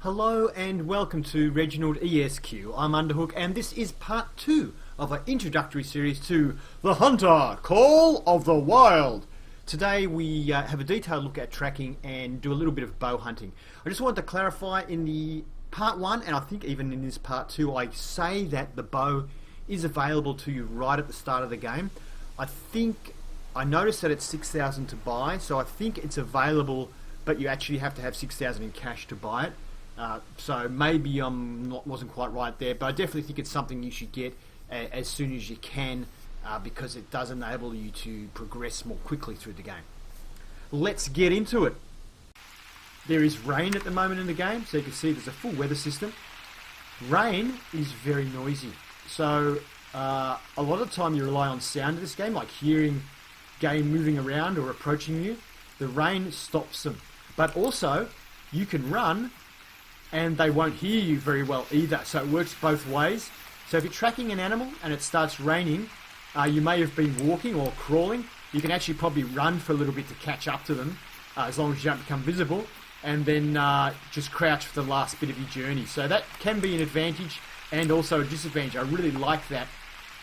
Hello and welcome to Reginaldesq. I'm Underhook and this is part 2 of our introductory series to The Hunter Call of the Wild. Today we have a detailed look at tracking and do a little bit of bow hunting. I just wanted to clarify in the part 1 and I think even in this part 2 I say that the bow is available to you right at the start of the game. I noticed that it's 6,000 to buy, so I think it's available, but you actually have to have 6,000 in cash to buy it. So maybe wasn't quite right there, but I definitely think it's something you should get as soon as you can because it does enable you to progress more quickly through the game. Let's get into it. There is rain at the moment in the game, so you can see there's a full weather system. Rain is very noisy, so a lot of the time you rely on sound in this game, like hearing game moving around or approaching you. The rain stops them, but also you can run and they won't hear you very well either, so it works both ways. So if you're tracking an animal and it starts raining, you may have been walking or crawling, you can actually probably run for a little bit to catch up to them, as long as you don't become visible, and then just crouch for the last bit of your journey. So that can be an advantage and also a disadvantage. I really like that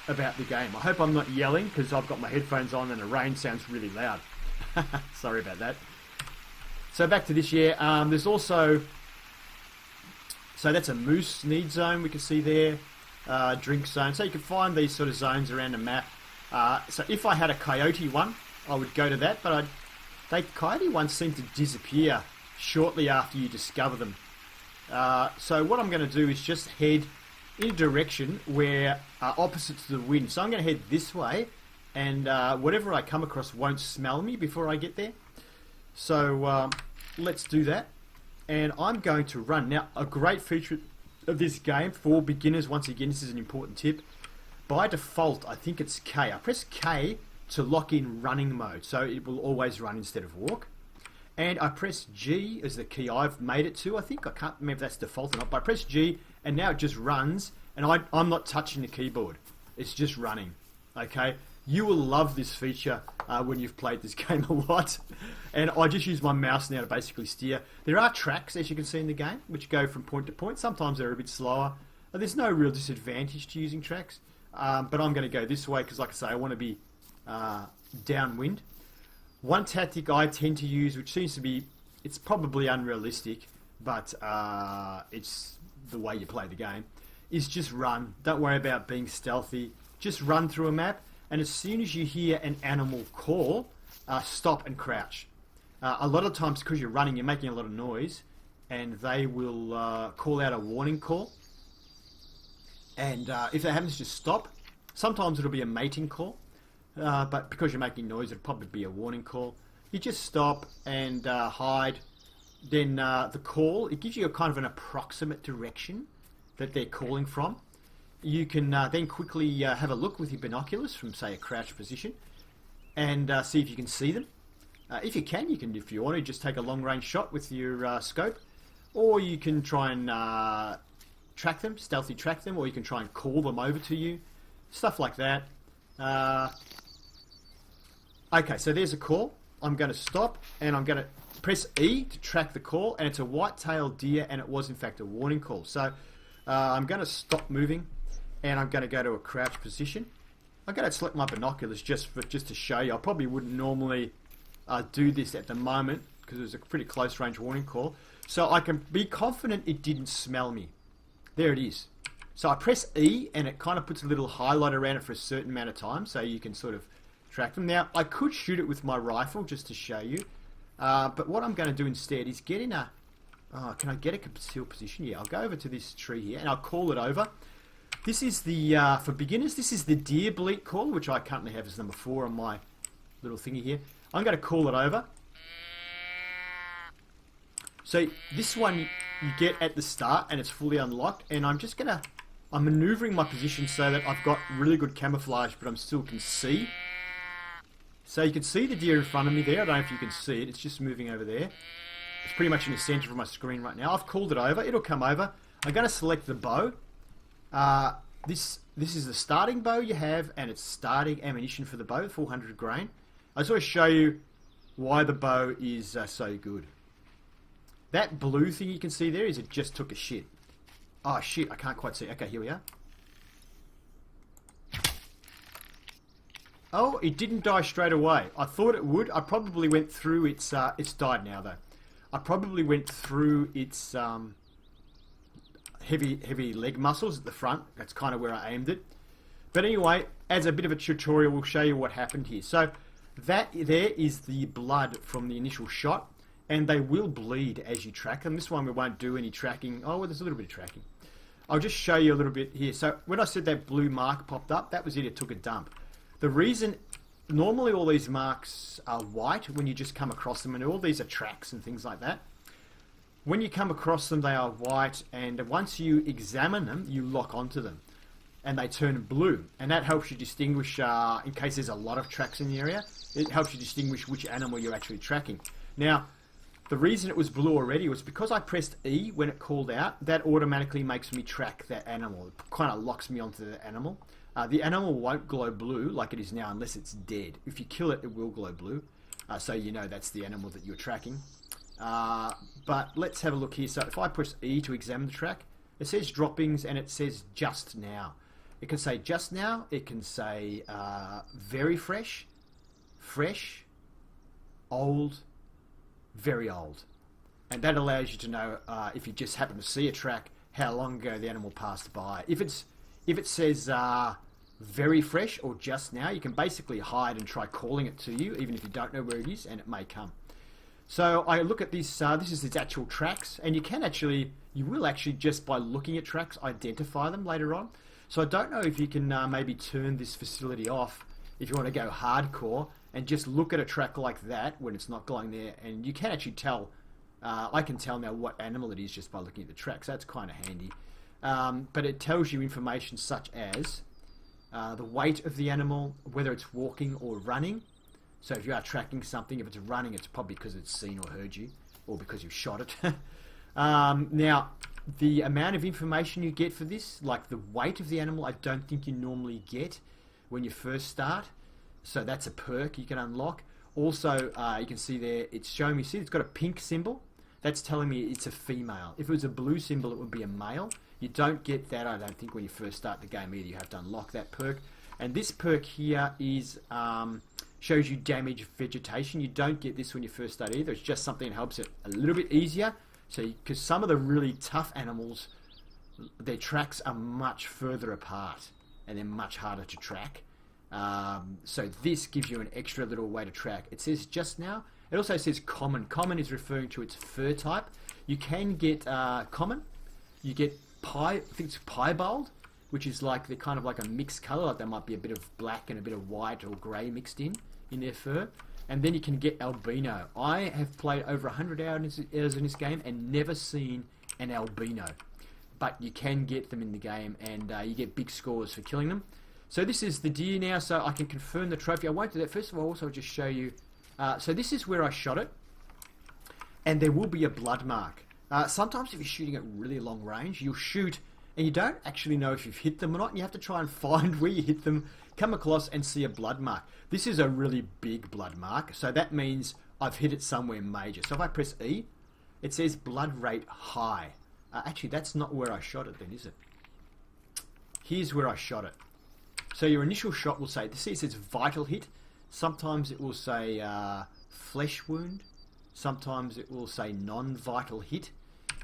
about the game. I hope I'm not yelling because I've got my headphones on and the rain sounds really loud. Sorry about that. So back to this year, there's also... So that's a moose need zone we can see there, drink zone. So you can find these sort of zones around the map. So if I had a coyote one, I would go to that, but coyote ones seem to disappear shortly after you discover them. So what I'm going to do is just head in a direction where opposite to the wind. So I'm going to head this way, and whatever I come across won't smell me before I get there. So let's do that. And I'm going to run. Now, a great feature of this game for beginners, once again, this is an important tip. By default, I think it's K. I press K to lock in running mode, so it will always run instead of walk. And I press G as the key I've made it to, I think. I can't remember if that's default or not, but I press G, and now it just runs, and I'm not touching the keyboard. It's just running, okay? You will love this feature when you've played this game a lot. And I just use my mouse now to basically steer. There are tracks, as you can see in the game, which go from point to point. Sometimes they're a bit slower. There's no real disadvantage to using tracks. But I'm going to go this way because, like I say, I want to be downwind. One tactic I tend to use, which seems to be, it's probably unrealistic, but it's the way you play the game, is just run. Don't worry about being stealthy. Just run through a map. And as soon as you hear an animal call, stop and crouch. A lot of times, because you're running, you're making a lot of noise, and they will call out a warning call. And if that happens, just stop. Sometimes it'll be a mating call, but because you're making noise, it'll probably be a warning call. You just stop and hide. Then the call, it gives you a kind of an approximate direction that they're calling from. You can then quickly have a look with your binoculars from, say, a crouched position and see if you can see them. If you can, if you want to, just take a long-range shot with your scope, or you can try and track them, stealthy track them, or you can try and call them over to you, stuff like that. Okay, so there's a call. I'm going to stop, and I'm going to press E to track the call, and it's a white-tailed deer, and it was, in fact, a warning call. So I'm going to stop moving, and I'm going to go to a crouched position. I'm going to select my binoculars just to show you. I probably wouldn't normally do this at the moment because it was a pretty close range warning call. So I can be confident it didn't smell me. There it is. So I press E and it kind of puts a little highlight around it for a certain amount of time so you can sort of track them. Now, I could shoot it with my rifle just to show you. But what I'm going to do instead is get in a... can I get a concealed position? Yeah, I'll go over to this tree here and I'll call it over. This is the, for beginners, this is the deer bleat call, which I currently have as number 4 on my little thingy here. I'm going to call it over. So this one you get at the start and it's fully unlocked, and I'm maneuvering my position so that I've got really good camouflage, but I still can see. So you can see the deer in front of me there. I don't know if you can see it. It's just moving over there. It's pretty much in the center of my screen right now. I've called it over. It'll come over. I'm going to select the bow. This is the starting bow you have, and it's starting ammunition for the bow, 400 grain. I just want to show you why the bow is so good. That blue thing you can see there is it just took a shit. Oh shit, I can't quite see. Okay, here we are. Oh, it didn't die straight away. I thought it would. I probably went through its... it's died now, though. I probably went through its heavy leg muscles at the front. That's kind of where I aimed it. But anyway, as a bit of a tutorial, we'll show you what happened here. So, that there is the blood from the initial shot. And they will bleed as you track them. This one we won't do any tracking. Oh, well, there's a little bit of tracking. I'll just show you a little bit here. So, when I said that blue mark popped up, that was it. It took a dump. The reason, normally all these marks are white when you just come across them, and all these are tracks and things like that. When you come across them, they are white, and once you examine them, you lock onto them, and they turn blue. And that helps you distinguish, in case there's a lot of tracks in the area, it helps you distinguish which animal you're actually tracking. Now, the reason it was blue already was because I pressed E when it called out. That automatically makes me track that animal. It kind of locks me onto the animal. The animal won't glow blue like it is now unless it's dead. If you kill it, it will glow blue. So you know that's the animal that you're tracking. But let's have a look here. So if I press E to examine the track, it says droppings and it says just now. It can say just now. It can say very fresh, fresh, old, very old. And that allows you to know if you just happen to see a track, how long ago the animal passed by. If it says very fresh or just now, you can basically hide and try calling it to you, even if you don't know where it is, and it may come. So I look at this. This is its actual tracks, and you will actually just by looking at tracks identify them later on. So I don't know if you can maybe turn this facility off if you want to go hardcore and just look at a track like that when it's not glowing there, and you can actually tell. I can tell now what animal it is just by looking at the tracks. That's kind of handy. But it tells you information such as the weight of the animal, whether it's walking or running. So if you are tracking something, if it's running, it's probably because it's seen or heard you, or because you've shot it. Now, the amount of information you get for this, like the weight of the animal, I don't think you normally get when you first start. So that's a perk you can unlock. Also, you can see there, it's showing me, see, it's got a pink symbol. That's telling me it's a female. If it was a blue symbol, it would be a male. You don't get that, I don't think, when you first start the game either. You have to unlock that perk. And this perk here is shows you damaged vegetation. You don't get this when you first start either. It's just something that helps it a little bit easier. So, because some of the really tough animals, their tracks are much further apart and they're much harder to track. So this gives you an extra little way to track. It says just now. It also says common. Common is referring to its fur type. You can get common. You get I think it's piebald, which is like they're kind of like a mixed color. Like there might be a bit of black and a bit of white or grey mixed in their fur. And then you can get albino. I have played over 100 hours in this game and never seen an albino. But you can get them in the game, and you get big scores for killing them. So this is the deer now, so I can confirm the trophy. I won't do that. First of all, also I'll just show you. So this is where I shot it, and there will be a blood mark. Sometimes if you're shooting at really long range, you'll shoot, and you don't actually know if you've hit them or not, and you have to try and find where you hit them, come across and see a blood mark. This is a really big blood mark, so that means I've hit it somewhere major. So if I press E, it says blood rate high. Actually, that's not where I shot it then, is it? Here's where I shot it. So your initial shot will say, see it says vital hit. Sometimes it will say flesh wound. Sometimes it will say non-vital hit.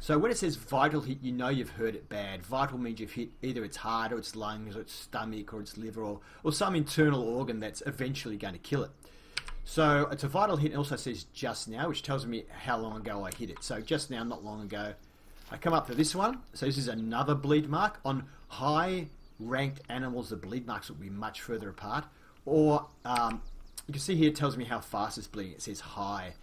So when it says vital hit, you know you've hurt it bad. Vital means you've hit either its heart or its lungs or its stomach or its liver or some internal organ that's eventually going to kill it. So it's a vital hit. It also says just now, which tells me how long ago I hit it. So just now, not long ago. I come up to this one. So this is another bleed mark. On high ranked animals, the bleed marks will be much further apart. Or you can see here it tells me how fast it's bleeding. It says high.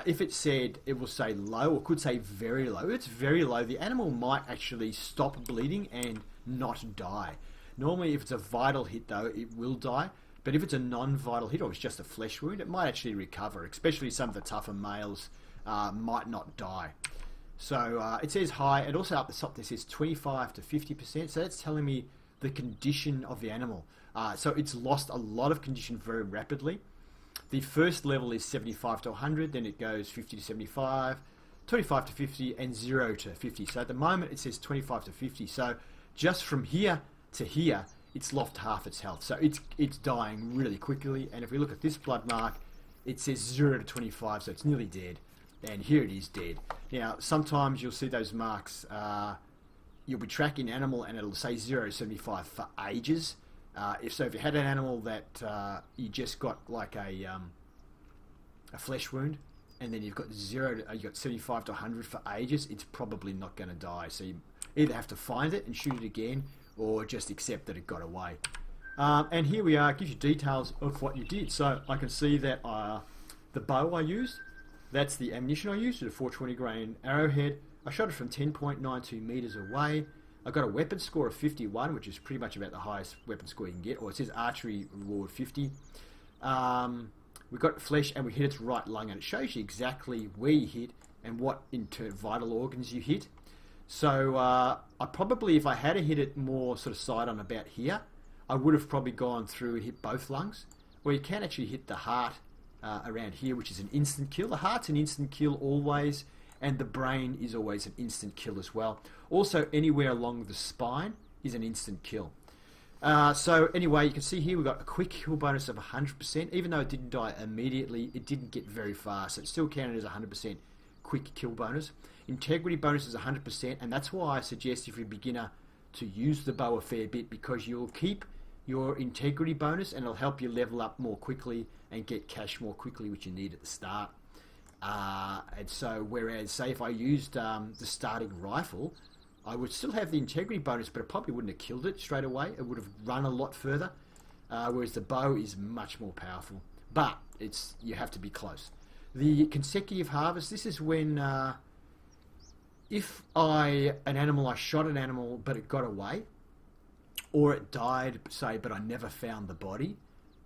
If it said, it will say low, or could say very low. If it's very low, the animal might actually stop bleeding and not die. Normally, if it's a vital hit, though, it will die. But if it's a non-vital hit, or it's just a flesh wound, it might actually recover. Especially some of the tougher males might not die. So it says high. And also up the top, this says 25 to 50%. So that's telling me the condition of the animal. So it's lost a lot of condition very rapidly. The first level is 75 to 100, then it goes 50 to 75, 25 to 50, and 0 to 50. So at the moment it says 25 to 50. So just from here to here, it's lost half its health. So it's dying really quickly. And if we look at this blood mark, it says 0 to 25, so it's nearly dead. And here it is dead. Now, sometimes you'll see those marks. You'll be tracking an animal and it'll say 0 to 75 for ages. If you had an animal that you just got like a flesh wound, and then you've got you got 75 to 100 for ages, it's probably not going to die. So you either have to find it and shoot it again, or just accept that it got away. And here we are, it gives you details of what you did. So I can see that the bow I used, that's the ammunition I used, a 420 grain arrowhead. I shot it from 10.92 meters away. I got a weapon score of 51, which is pretty much about the highest weapon score you can get, or it says archery reward 50. We got flesh and we hit its right lung, and it shows you exactly where you hit and what vital organs you hit. So I probably, if I had hit it more sort of side on about here, I would have probably gone through and hit both lungs. Or you can actually hit the heart around here, which is an instant kill. The heart's an instant kill always, and the brain is always an instant kill as well. Also, anywhere along the spine is an instant kill. So anyway, you can see here we've got a quick kill bonus of 100%. Even though it didn't die immediately, it didn't get very far, so it still counted as 100% quick kill bonus. Integrity bonus is 100%, and that's why I suggest if you're a beginner to use the bow a fair bit, because you'll keep your integrity bonus and it'll help you level up more quickly and get cash more quickly, which you need at the start. And so, whereas, say if I used the starting rifle, I would still have the integrity bonus, but it probably wouldn't have killed it straight away. It would have run a lot further, whereas the bow is much more powerful. But you have to be close. The consecutive harvest, this is when if I shot an animal but it got away, or it died, say, but I never found the body,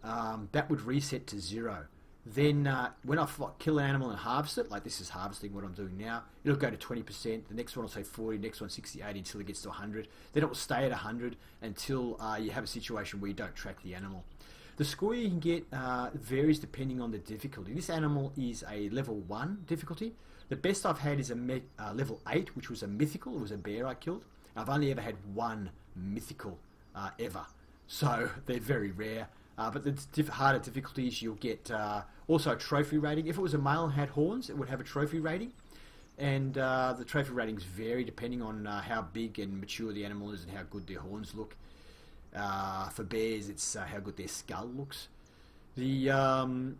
that would reset to 0. Then when I kill an animal and harvest it, like this is harvesting what I'm doing now, it'll go to 20%, the next one will say 40, next one 60, 80 until it gets to 100. Then it will stay at 100 until you have a situation where you don't track the animal. The score you can get varies depending on the difficulty. This animal is a level 1 difficulty. The best I've had is a level 8, which was a mythical. It was a bear I killed. I've only ever had one mythical ever. So they're very rare. But the harder difficulties, you'll get also a trophy rating. If it was a male and had horns, it would have a trophy rating. And the trophy ratings vary depending on how big and mature the animal is and how good their horns look. For bears, it's how good their skull looks. The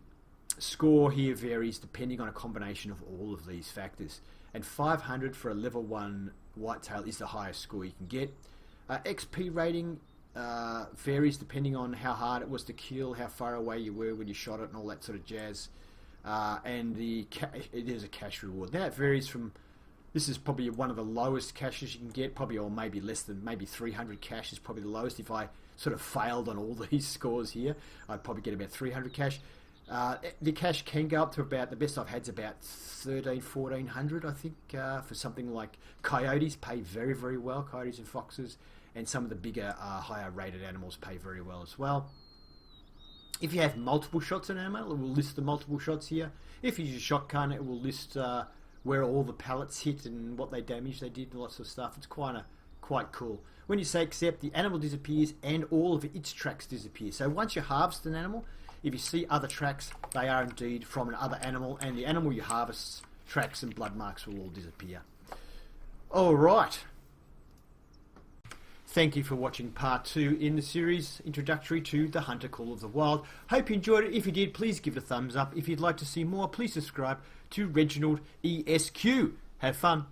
score here varies depending on a combination of all of these factors. And 500 for a level 1 whitetail is the highest score you can get. XP rating varies depending on how hard it was to kill, how far away you were when you shot it, and all that sort of jazz. And it is a cash reward. Now it varies from. This is probably one of the lowest caches you can get, probably, or maybe less than, maybe 300 cash is probably the lowest. If I sort of failed on all these scores here, I'd probably get about 300 cash. The cash can go up to about, the best I've had is about 1400, I think, for something like coyotes pay very, very well, coyotes and foxes, and some of the bigger, higher rated animals pay very well as well. If you have multiple shots on an animal, it will list the multiple shots here. If you use a shotgun, it will list where all the pellets hit and what damage they did and lots of stuff. It's quite cool. When you say accept, the animal disappears and all of its tracks disappear. So once you harvest an animal, if you see other tracks, they are indeed from another animal, and the animal you harvest, tracks and blood marks will all disappear. Alright. Thank you for watching part 2 in the series, Introductory to the Hunter Call of the Wild. Hope you enjoyed it. If you did, please give it a thumbs up. If you'd like to see more, please subscribe to Reginaldesq. Have fun.